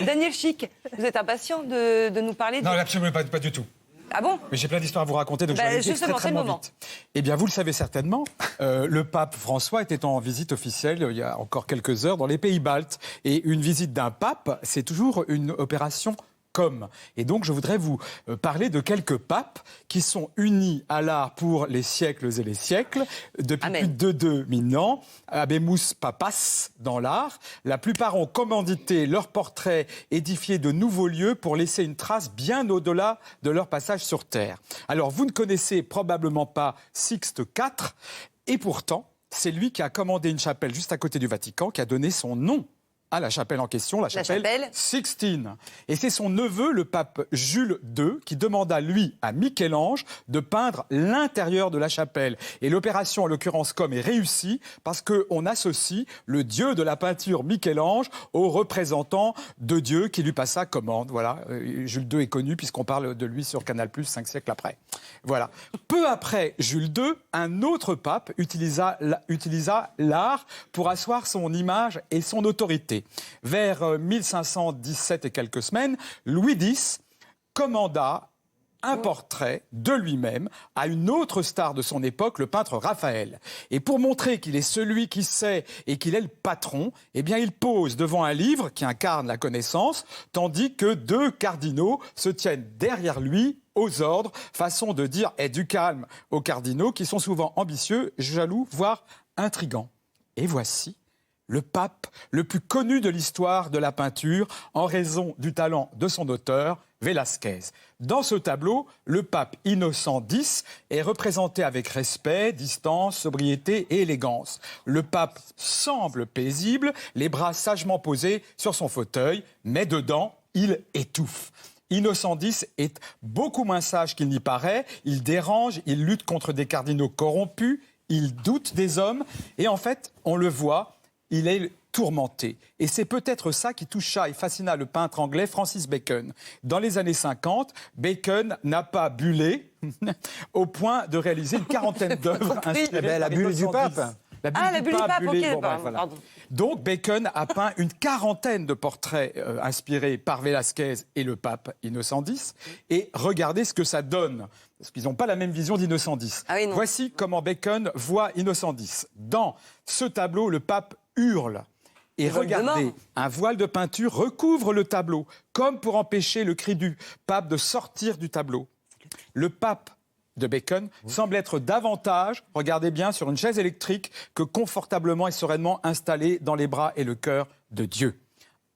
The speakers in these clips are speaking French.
Daniel Chic, vous êtes impatient de nous parler Non, absolument pas du tout. Ah bon? Mais j'ai plein d'histoires à vous raconter, donc je vais aller extrêmement vite. Eh bien, vous le savez certainement, le pape François était en visite officielle il y a encore quelques heures dans les pays baltes. Et une visite d'un pape, c'est toujours une opération com. Et donc, je voudrais vous parler de quelques papes qui sont unis à l'art pour les siècles et les siècles, depuis plus de 2000 ans. Habemus Papas dans l'art. La plupart ont commandité leurs portraits, édifié de nouveaux lieux pour laisser une trace bien au-delà de leur passage sur Terre. Alors, vous ne connaissez probablement pas Sixte IV, et pourtant, c'est lui qui a commandé une chapelle juste à côté du Vatican, qui a donné son nom à la chapelle en question, la chapelle Sixtine. Et c'est son neveu, le pape Jules II, qui demanda, lui, à Michel-Ange de peindre l'intérieur de la chapelle. Et l'opération, en l'occurrence, comme est réussie, parce qu'on associe le dieu de la peinture, Michel-Ange, au représentant de Dieu qui lui passa commande. Voilà, Jules II est connu puisqu'on parle de lui sur Canal+, 5 siècles après. Voilà. Peu après Jules II, un autre pape utilisa l'art pour asseoir son image et son autorité. Vers 1517 et quelques semaines, Louis X commanda un portrait de lui-même à une autre star de son époque, le peintre Raphaël. Et pour montrer qu'il est celui qui sait et qu'il est le patron, eh bien, il pose devant un livre qui incarne la connaissance, tandis que deux cardinaux se tiennent derrière lui aux ordres, façon de dire « du calme » aux cardinaux qui sont souvent ambitieux, jaloux, voire intrigants. Et voici le pape le plus connu de l'histoire de la peinture en raison du talent de son auteur, Velázquez. Dans ce tableau, le pape Innocent X est représenté avec respect, distance, sobriété et élégance. Le pape semble paisible, les bras sagement posés sur son fauteuil, mais dedans, il étouffe. Innocent X est beaucoup moins sage qu'il n'y paraît, il dérange, il lutte contre des cardinaux corrompus, il doute des hommes, et en fait, on le voit, il est tourmenté. Et c'est peut-être ça qui toucha et fascina le peintre anglais Francis Bacon. Dans les années 50, Bacon n'a pas bullé au point de réaliser une quarantaine d'œuvres inspirées la bulle du pape. La bulle du pape, ok. Voilà. Donc Bacon a peint une quarantaine de portraits inspirés par Velázquez et le pape Innocent X. Et regardez ce que ça donne. Parce qu'ils n'ont pas la même vision d'Innocent X. Voici comment Bacon voit Innocent X. Dans ce tableau, le pape hurle. Et regardez, un voile de peinture recouvre le tableau, comme pour empêcher le cri du pape de sortir du tableau. Le pape de Bacon semble être davantage, regardez bien, sur une chaise électrique que confortablement et sereinement installé dans les bras et le cœur de Dieu.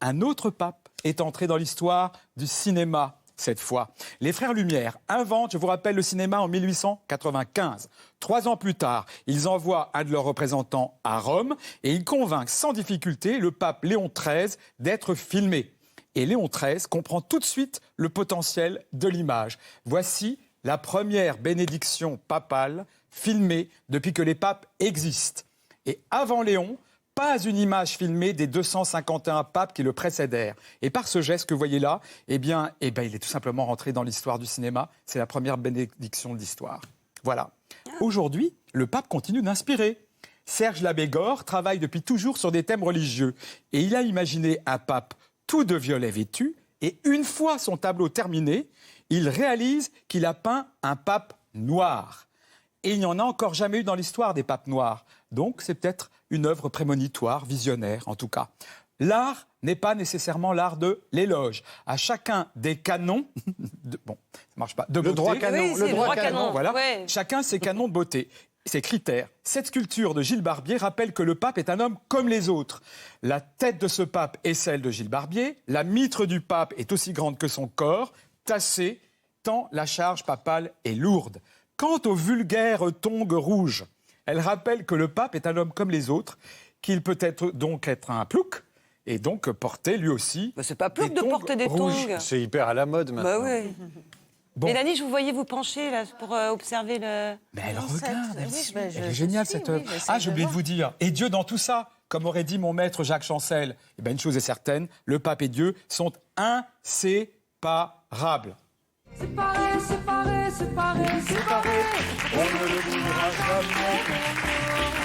Un autre pape est entré dans l'histoire du cinéma cette fois. Les frères Lumière inventent, je vous rappelle, le cinéma en 1895. 3 ans plus tard, ils envoient un de leurs représentants à Rome et ils convainquent sans difficulté le pape Léon XIII d'être filmé. Et Léon XIII comprend tout de suite le potentiel de l'image. Voici la première bénédiction papale filmée depuis que les papes existent. Et avant Léon, pas une image filmée des 251 papes qui le précédèrent. Et par ce geste que vous voyez là, il est tout simplement rentré dans l'histoire du cinéma. C'est la première bénédiction de l'histoire. Voilà. Aujourd'hui, le pape continue d'inspirer. Serge Labégor travaille depuis toujours sur des thèmes religieux. Et il a imaginé un pape tout de violet vêtu. Et une fois son tableau terminé, il réalise qu'il a peint un pape noir. Et il n'y en a encore jamais eu dans l'histoire des papes noirs. Donc, c'est peut-être une œuvre prémonitoire, visionnaire en tout cas. L'art n'est pas nécessairement l'art de l'éloge. À chacun des canons, ça marche pas, de beauté. Le droit canon. Oui, le droit canon. Voilà. Ouais. Chacun ses canons de beauté. Ses critères. Cette sculpture de Gilles Barbier rappelle que le pape est un homme comme les autres. La tête de ce pape est celle de Gilles Barbier. La mitre du pape est aussi grande que son corps, tassée, tant la charge papale est lourde. Quant aux vulgaires tongs rouges, elle rappelle que le pape est un homme comme les autres, qu'il peut donc être un plouc, et donc porter lui aussi. C'est pas plouc de porter des tongs. C'est hyper à la mode maintenant. Bah oui. Bon. Mélanie, je vous voyais vous pencher là pour observer le. Mais elle regarde, elle est géniale cette œuvre. J'ai oublié de vous dire. Et Dieu dans tout ça, comme aurait dit mon maître Jacques Chancel, une chose est certaine, le pape et Dieu sont inséparables. Séparés, séparés, séparés, séparés. On ne le voudra jamais.